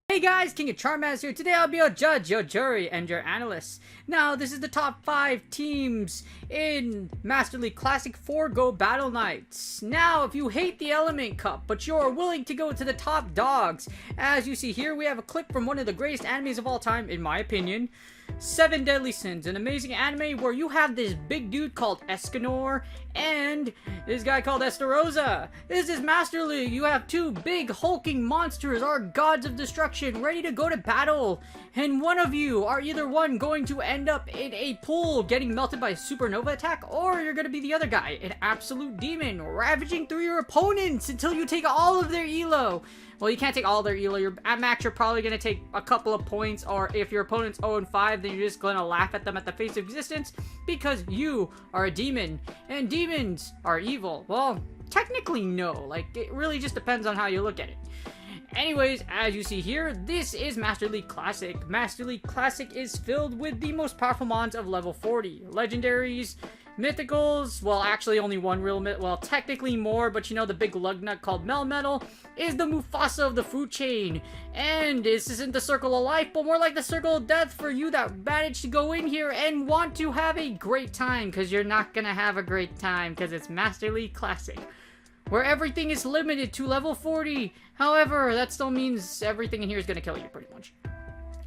Hey guys, King of Charmander here. Today I'll be your judge, your jury, and your analyst. Now, this is the top 5 teams in Master League Classic 4 Go Battle Nights. Now, if you hate the Element Cup, but you're willing to go to the top dogs, as you see here, we have a clip from one of the greatest animes of all time, in my opinion. 7 Deadly Sins, an amazing anime where you have this big dude called Escanor and this guy called Estarossa. This is Master League. You have 2 big hulking monsters, our gods of destruction, ready to go to battle. And one of you are either one going to end up in a pool getting melted by a supernova attack, or you're going to be the other guy, an absolute demon, ravaging through your opponents until you take all of their elo. Well, you can't take all their elo. At max, you're probably going to take a couple of points, or if your opponent's 0-5, then you're just going to laugh at them at the face of existence because you are a demon, and demons are evil. Well, technically no. Like, it really just depends on how you look at it. Anyways, as you see here, this is Master League Classic. Master League Classic is filled with the most powerful mons of level 40. Legendaries, mythicals, well, actually only one real well, technically more, but you know, the big lug nut called Melmetal is the Mufasa of the food chain. And this isn't the circle of life, but more like the circle of death for you that managed to go in here and want to have a great time, because you're not gonna have a great time, because it's Master League Classic, where everything is limited to level 40. However, that still means everything in here is gonna kill you, pretty much.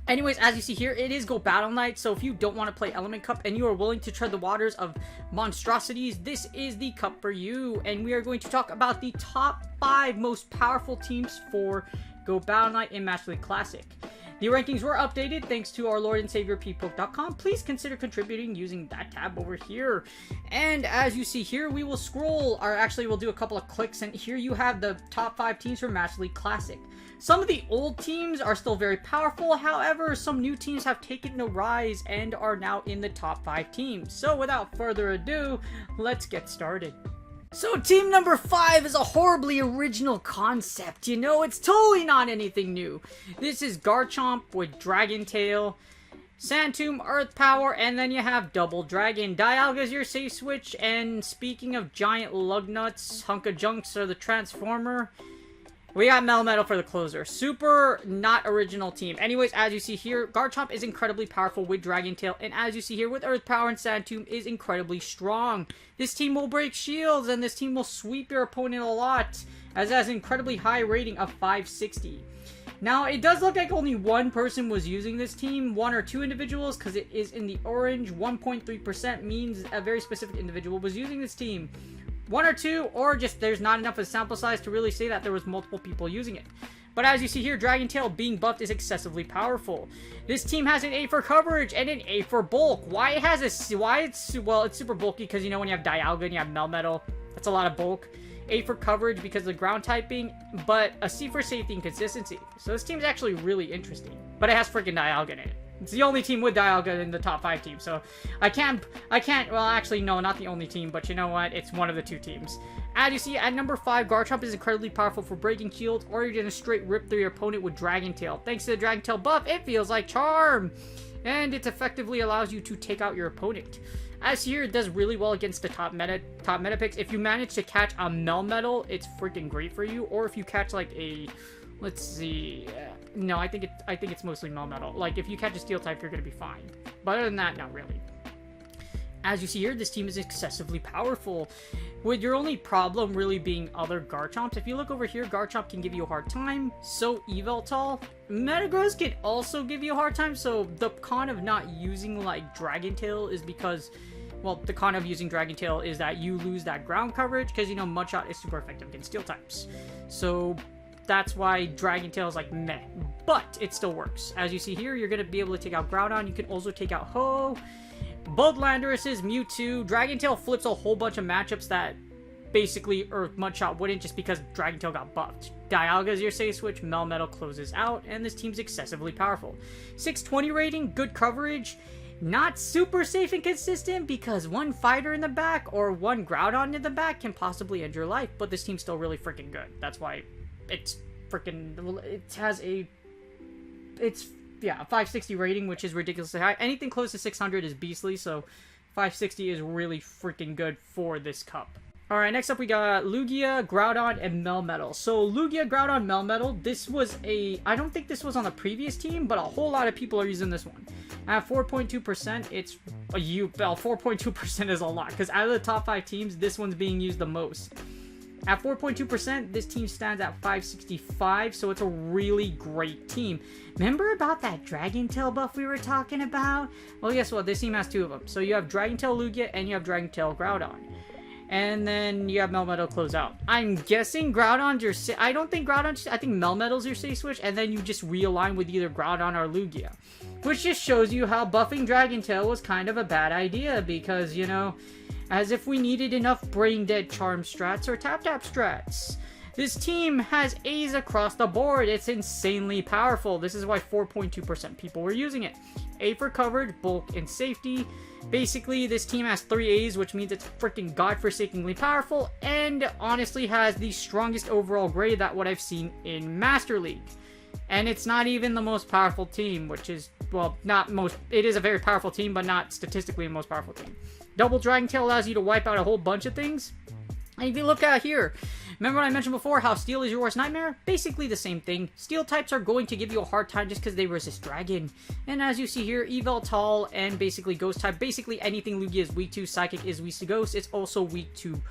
Anyways, as you see here, it is Go Battle Night, so if you don't want to play Element Cup and you are willing to tread the waters of monstrosities, this is the cup for you. And we are going to talk about the top 5 most powerful teams for Go Battle Night in Master League Classic. The rankings were updated thanks to our Lord and Savior ppoke.com. Please consider contributing using that tab over here. And as you see here, we will scroll, or actually we'll do a couple of clicks, and here you have the top 5 teams for Master League Classic. Some of the old teams are still very powerful, however, some new teams have taken a rise and are now in the top 5 teams. So without further ado, let's get started. So team number 5 is a horribly original concept, you know, it's totally not anything new. This is Garchomp with Dragon Tail, Sand Tomb, Earth Power, and then you have Double Dragon. Dialga is your safe switch, and speaking of giant lug nuts, Hunk of Junks are the Transformer. We got Melmetal for the closer. Super not original team. Anyways, as you see here, Garchomp is incredibly powerful with Dragon Tail, and as you see here with Earth Power and Sand Tomb is incredibly strong. This team will break shields, and this team will sweep your opponent a lot, as it has an incredibly high rating of 560. Now, it does look like only one person was using this team, 1 or 2 individuals, because it is in the orange. 1.3% means a very specific individual was using this team. 1 or 2, or just there's not enough of a sample size to really say that there was multiple people using it. But as you see here, Dragon Tail being buffed is excessively powerful. This team has an A for coverage and an A for bulk. Why it has a, well, it's super bulky because, you know, when you have Dialga and you have Melmetal, that's a lot of bulk. A for coverage because of the ground typing, but a C for safety and consistency. So this team's actually really interesting. But it has freaking Dialga in it. It's the only team with Dialga in the top 5 teams, so I can't, well, actually, no, not the only team, but you know what, it's one of the 2 teams. As you see, at number 5, Garchomp is incredibly powerful for breaking shields, or you're gonna straight rip through your opponent with Dragon Tail. Thanks to the Dragon Tail buff, it feels like Charm, and it effectively allows you to take out your opponent. As here, it does really well against the top meta picks. If you manage to catch a Melmetal, it's freaking great for you, or if you catch like a, let's see, no, I think it's mostly Melmetal. Like, if you catch a Steel type, you're gonna be fine. But other than that, not really. As you see here, this team is excessively powerful, with your only problem really being other Garchomps. If you look over here, Garchomp can give you a hard time, so Yveltal. Metagross can also give you a hard time, so the con of not using, like, Dragon Tail is because, well, the con of using Dragon Tail is that you lose that ground coverage, because, you know, Mudshot is super effective against Steel types. So that's why Dragon Tail is like meh, but it still works. As you see here, you're going to be able to take out Groudon. You can also take out Ho, both Landorus's, Mewtwo. Dragon Tail flips a whole bunch of matchups that basically Earth Mudshot wouldn't, just because Dragon Tail got buffed. Dialga is your safe switch, Melmetal closes out, and this team's excessively powerful. 620 rating, good coverage. Not super safe and consistent because one fighter in the back or one Groudon in the back can possibly end your life, but this team's still really freaking good. That's why it's freaking, yeah, a 560 rating, which is ridiculously high. Anything close to 600 is beastly, so 560 is really freaking good for this cup. Alright, next up we got Lugia, Groudon, and Melmetal. So, Lugia, Groudon, Melmetal, this was I don't think this was on the previous team, but a whole lot of people are using this one. At 4.2%, it's, 4.2% is a lot, because out of the top 5 teams, this one's being used the most. At 4.2%, this team stands at 565, so it's a really great team. Remember about that Dragon Tail buff we were talking about? Well, guess what? This team has 2 of them. So you have Dragon Tail Lugia, and you have Dragon Tail Groudon. And then you have Melmetal close out. I'm guessing Groudon's your... I don't think Groudon's... I think Melmetal's your safe switch, and then you just realign with either Groudon or Lugia. Which just shows you how buffing Dragon Tail was kind of a bad idea, because, you know, as if we needed enough brain-dead charm strats or tap-tap strats. This team has A's across the board. It's insanely powerful. This is why 4.2% people were using it. A for coverage, bulk, and safety. Basically, this team has 3 A's, which means it's freaking godforsakingly powerful, and honestly has the strongest overall grade that what I've seen in Master League. And it's not even the most powerful team, which is, well, not most, it is a very powerful team, but not statistically the most powerful team. Double Dragon Tail allows you to wipe out a whole bunch of things. And if you look at here, remember what I mentioned before, how Steel is your worst nightmare? Basically the same thing. Steel types are going to give you a hard time just because they resist Dragon. And as you see here, Yveltal and basically Ghost type, basically anything Lugia is weak to, Psychic is weak to Ghost. It's also weak to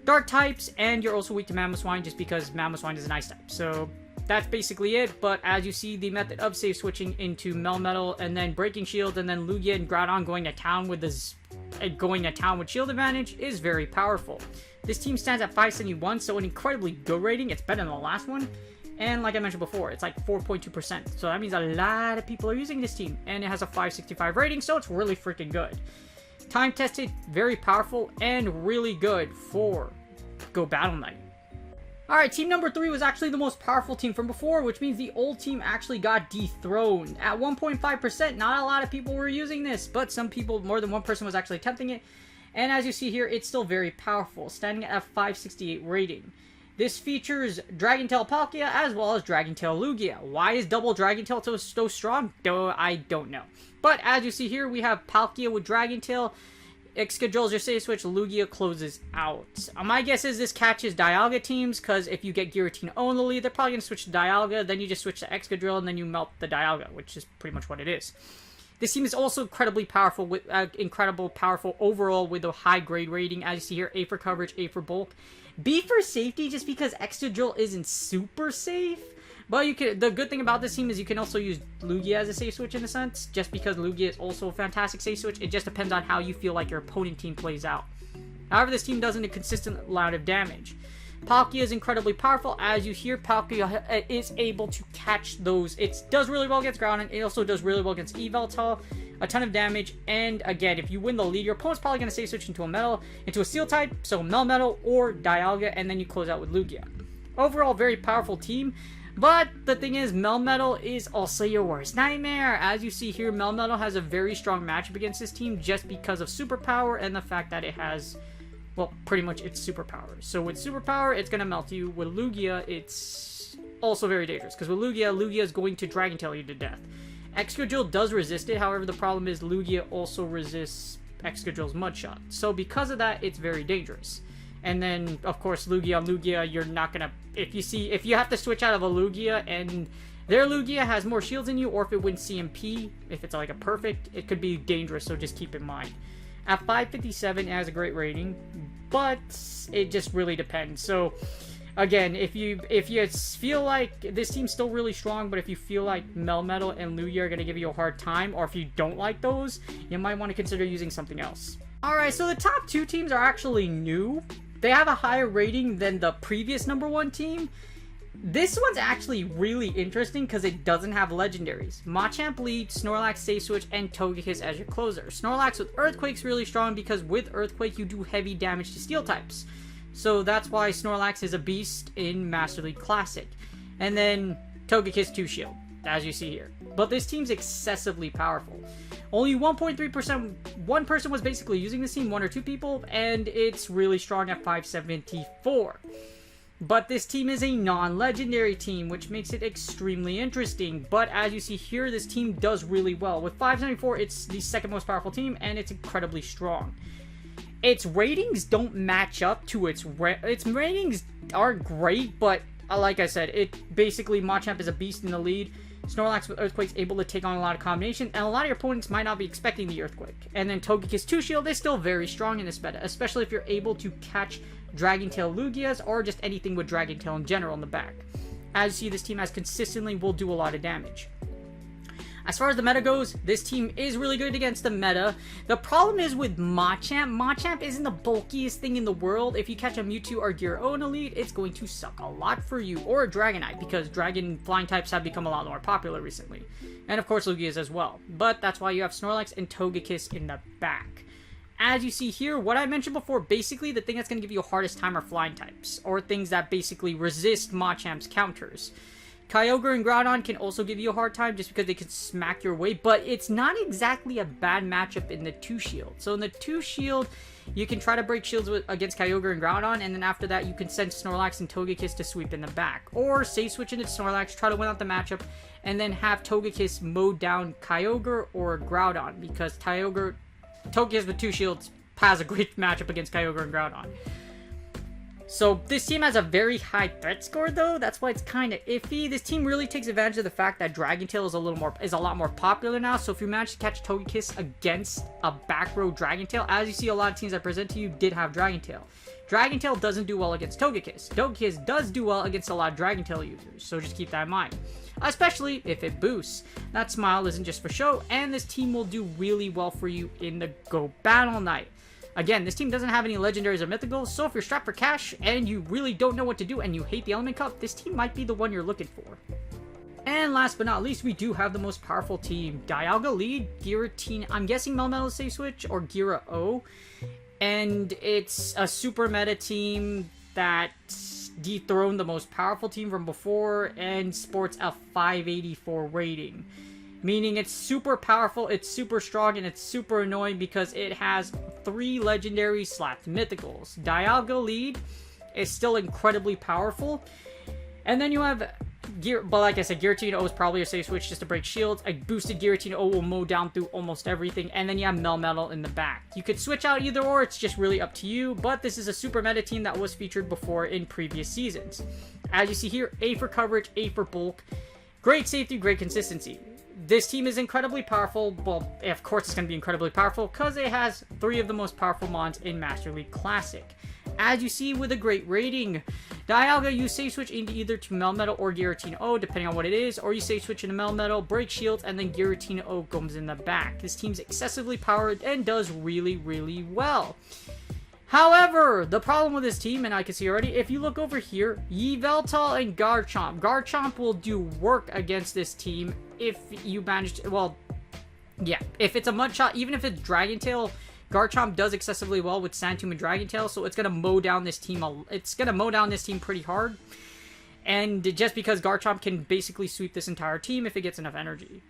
Dark types, and you're also weak to Mamoswine just because Mamoswine is an Ice type. So that's basically it, but as you see, the method of safe switching into Melmetal and then Breaking Shield and then Lugia and Groudon going to town with shield advantage is very powerful. This team stands at 571, so an incredibly good rating. It's better than the last one. And like I mentioned before, it's like 4.2%. So that means a lot of people are using this team. And it has a 565 rating, so it's really freaking good. Time tested, very powerful, and really good for Go Battle Night. Alright, team number 3 was actually the most powerful team from before, which means the old team actually got dethroned. At 1.5%, not a lot of people were using this, but some people, more than one person was actually attempting it. And as you see here, it's still very powerful, standing at a 568 rating. This features Dragon Tail Palkia as well as Dragon Tail Lugia. Why is double Dragon Tail so strong? I don't know. But as you see here, we have Palkia with Dragon Tail. Excadrill's your safe switch, Lugia closes out. My guess is this catches Dialga teams, because if you get Giratina only, they're probably going to switch to Dialga, then you just switch to Excadrill, and then you melt the Dialga, which is pretty much what it is. This team is also incredibly powerful, overall with a high grade rating. As you see here, A for coverage, A for bulk. B for safety, just because Excadrill isn't super safe. But you can. The good thing about this team is you can also use Lugia as a safe switch in a sense, just because Lugia is also a fantastic safe switch. It just depends on how you feel like your opponent team plays out. However, this team does a consistent amount of damage. Palkia is incredibly powerful. As you hear, Palkia is able to catch those. It does really well against Groudon. It also does really well against Yveltal. A ton of damage. And again, if you win the lead, your opponent's probably going to safe switch into a Steel type, so Melmetal or Dialga, and then you close out with Lugia. Overall, very powerful team. But the thing is, Melmetal is also your worst nightmare. As you see here, Melmetal has a very strong matchup against this team just because of superpower and the fact that it has, well, pretty much its superpower. So with superpower, it's going to melt you. With Lugia, it's also very dangerous because with Lugia is going to Dragon Tail you to death. Excadrill does resist it. However, the problem is Lugia also resists Excadrill's Mud Shot. So because of that, it's very dangerous. And then, of course, Lugia, you're not gonna... If you have to switch out of a Lugia and their Lugia has more shields than you, or if it wins CMP, if it's like a perfect, it could be dangerous, so just keep in mind. At 557, it has a great rating, but it just really depends. So, again, if you feel like this team's still really strong, but if you feel like Melmetal and Lugia are gonna give you a hard time, or if you don't like those, you might want to consider using something else. Alright, so the top 2 teams are actually new. They have a higher rating than the previous number 1 team. This one's actually really interesting because it doesn't have legendaries. Machamp lead, Snorlax safe switch, and Togekiss as your closer. Snorlax with Earthquake's really strong because with Earthquake you do heavy damage to steel types. So that's why Snorlax is a beast in Master League Classic. And then Togekiss 2 shield, as you see here. But this team's excessively powerful. Only 1.3%, one person was basically using this team, 1 or 2 people, and it's really strong at 574. But this team is a non-legendary team, which makes it extremely interesting. But as you see here, this team does really well. With 574, it's the second most powerful team, and it's incredibly strong. Its ratings don't match up to its ratings aren't great, but like I said, it basically Machamp is a beast in the lead. Snorlax with Earthquake's able to take on a lot of combinations, and a lot of your opponents might not be expecting the Earthquake. And then Togekiss 2 Shield is still very strong in this meta, especially if you're able to catch Dragon Tail Lugias or just anything with Dragon Tail in general in the back. As you see, this team has consistently will do a lot of damage. As far as the meta goes, this team is really good against the meta. The problem is with Machamp. Machamp isn't the bulkiest thing in the world. If you catch a Mewtwo or Gyro in Elite, it's going to suck a lot for you. Or a Dragonite, because Dragon flying types have become a lot more popular recently. And of course Lugias as well. But that's why you have Snorlax and Togekiss in the back. As you see here, what I mentioned before, basically the thing that's going to give you the hardest time are flying types. Or things that basically resist Machamp's counters. Kyogre and Groudon can also give you a hard time just because they can smack your way, but it's not exactly a bad matchup in the 2 shield. So in the 2 shield, you can try to break shields against Kyogre and Groudon, and then after that you can send Snorlax and Togekiss to sweep in the back. Or safe switch into Snorlax, try to win out the matchup, and then have Togekiss mow down Kyogre or Groudon, because Togekiss with 2 shields has a great matchup against Kyogre and Groudon. So this team has a very high threat score though, that's why it's kind of iffy. This team really takes advantage of the fact that Dragon Tail is a lot more popular now. So if you manage to catch Togekiss against a back row Dragon Tail, as you see a lot of teams that present to you did have Dragon Tail. Dragon Tail doesn't do well against Togekiss. Togekiss does do well against a lot of Dragon Tail users, so just keep that in mind. Especially if it boosts. That smile isn't just for show, and this team will do really well for you in the Go Battle Night. Again, this team doesn't have any legendaries or mythicals, so if you're strapped for cash and you really don't know what to do and you hate the Element Cup, this team might be the one you're looking for. And last but not least, we do have the most powerful team. Dialga lead, Giratina, I'm guessing Melmetal safe switch, or Gira O. And it's a super meta team that dethroned the most powerful team from before and sports a 584 rating. Meaning it's super powerful, it's super strong, and it's super annoying because it has 3 legendaries / mythicals. Dialga lead is still incredibly powerful. And then you have but like I said, Giratina O is probably a safe switch just to break shields. A boosted Giratina O will mow down through almost everything. And then you have Melmetal in the back. You could switch out either or, it's just really up to you. But this is a super meta team that was featured before in previous seasons. As you see here, A for coverage, A for bulk. Great safety, great consistency. This team is incredibly powerful. Well, of course it's going to be incredibly powerful because it has 3 of the most powerful mons in Master League Classic. As you see with a great rating, Dialga, you safe switch into either to Melmetal or Giratina O, depending on what it is, or you safe switch into Melmetal, break shields, and then Giratina O comes in the back. This team's excessively powered and does really, really well. However, the problem with this team, and I can see already, if you look over here, Yveltal and Garchomp. Garchomp will do work against this team if you manage to, well, yeah, if it's a mud shot, even if it's Dragon Tail, Garchomp does excessively well with Sandtomb and Dragon Tail, so it's going to mow down this team, pretty hard. And just because Garchomp can basically sweep this entire team if it gets enough energy.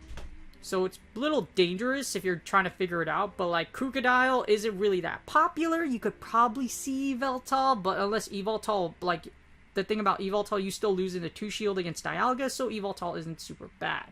So it's a little dangerous if you're trying to figure it out, but like Crocodile isn't really that popular. You could probably see Yveltal, but unless Yveltal, like the thing about Yveltal, you still lose in the 2 shield against Dialga, so Yveltal isn't super bad.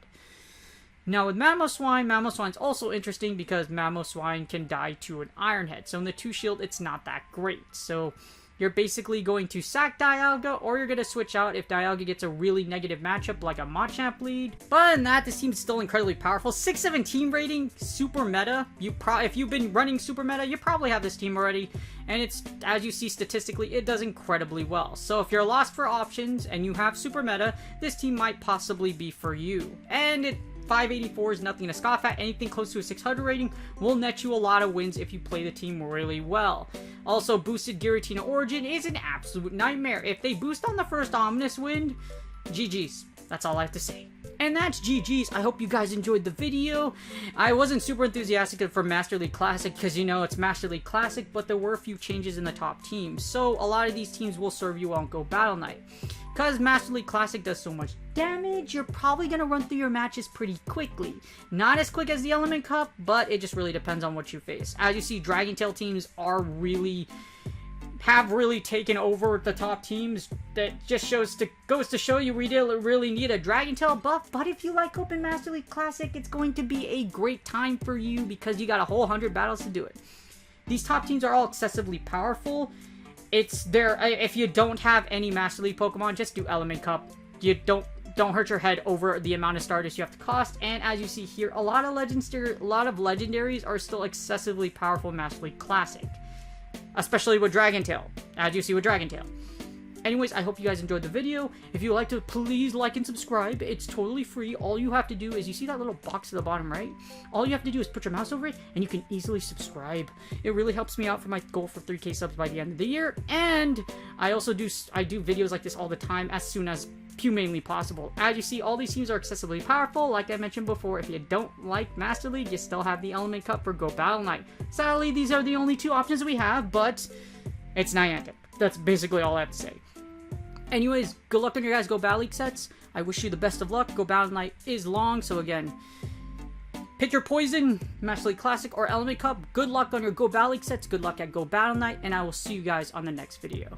Now with Mamoswine's also interesting because Mamoswine can die to an Iron Head, so in the 2 shield it's not that great. So you're basically going to sack Dialga, or you're going to switch out if Dialga gets a really negative matchup like a Machamp lead. But other than that, this team's still incredibly powerful. 617 rating, super meta. If you've been running super meta, you probably have this team already. And it's, as you see statistically, it does incredibly well. So if you're lost for options and you have super meta, this team might possibly be for you. And 584 is nothing to scoff at. Anything close to a 600 rating will net you a lot of wins if you play the team really well. Also, boosted Giratina Origin is an absolute nightmare. If they boost on the first Ominous Wind, GG's. That's all I have to say. And that's GG's. I hope you guys enjoyed the video. I wasn't super enthusiastic for Master League Classic because, you know, it's Master League Classic, but there were a few changes in the top teams. So a lot of these teams will serve you well on Go Battle Night. Because Master League Classic does so much damage, you're probably going to run through your matches pretty quickly. Not as quick as the Element Cup, but it just really depends on what you face. As you see, Dragon Tail teams have really taken over the top teams. That just goes to show you we really need a Dragon Tail buff. But if you like Open Master League Classic, it's going to be a great time for you because you got a whole 100 battles to do it. These top teams are all excessively powerful. It's there. If you don't have any Master League Pokemon, just do Element Cup. You don't hurt your head over the amount of Stardust you have to cost. And as you see here, a lot of Legendaries are still excessively powerful in Master League Classic. Especially with Dragon Tail, as you see with Dragon Tail. Anyways, I hope you guys enjoyed the video. If you like to, please like and subscribe. It's totally free. All you have to do is, you see that little box at the bottom right? All you have to do is put your mouse over it, and you can easily subscribe. It really helps me out for my goal for 3K subs by the end of the year. And I also do videos like this all the time, as soon as humanly possible. As you see, all these teams are excessively powerful. Like I mentioned before, if you don't like Master League, you still have the Element Cup for Go Battle Night. Sadly, these are the only two options we have, but it's Niantic. That's basically all I have to say. Anyways, good luck on your guys' Go Battle League sets. I wish you the best of luck. Go Battle Night is long, so again, pick your poison, Master League Classic or Element Cup. Good luck on your Go Battle League sets. Good luck at Go Battle Night, and I will see you guys on the next video.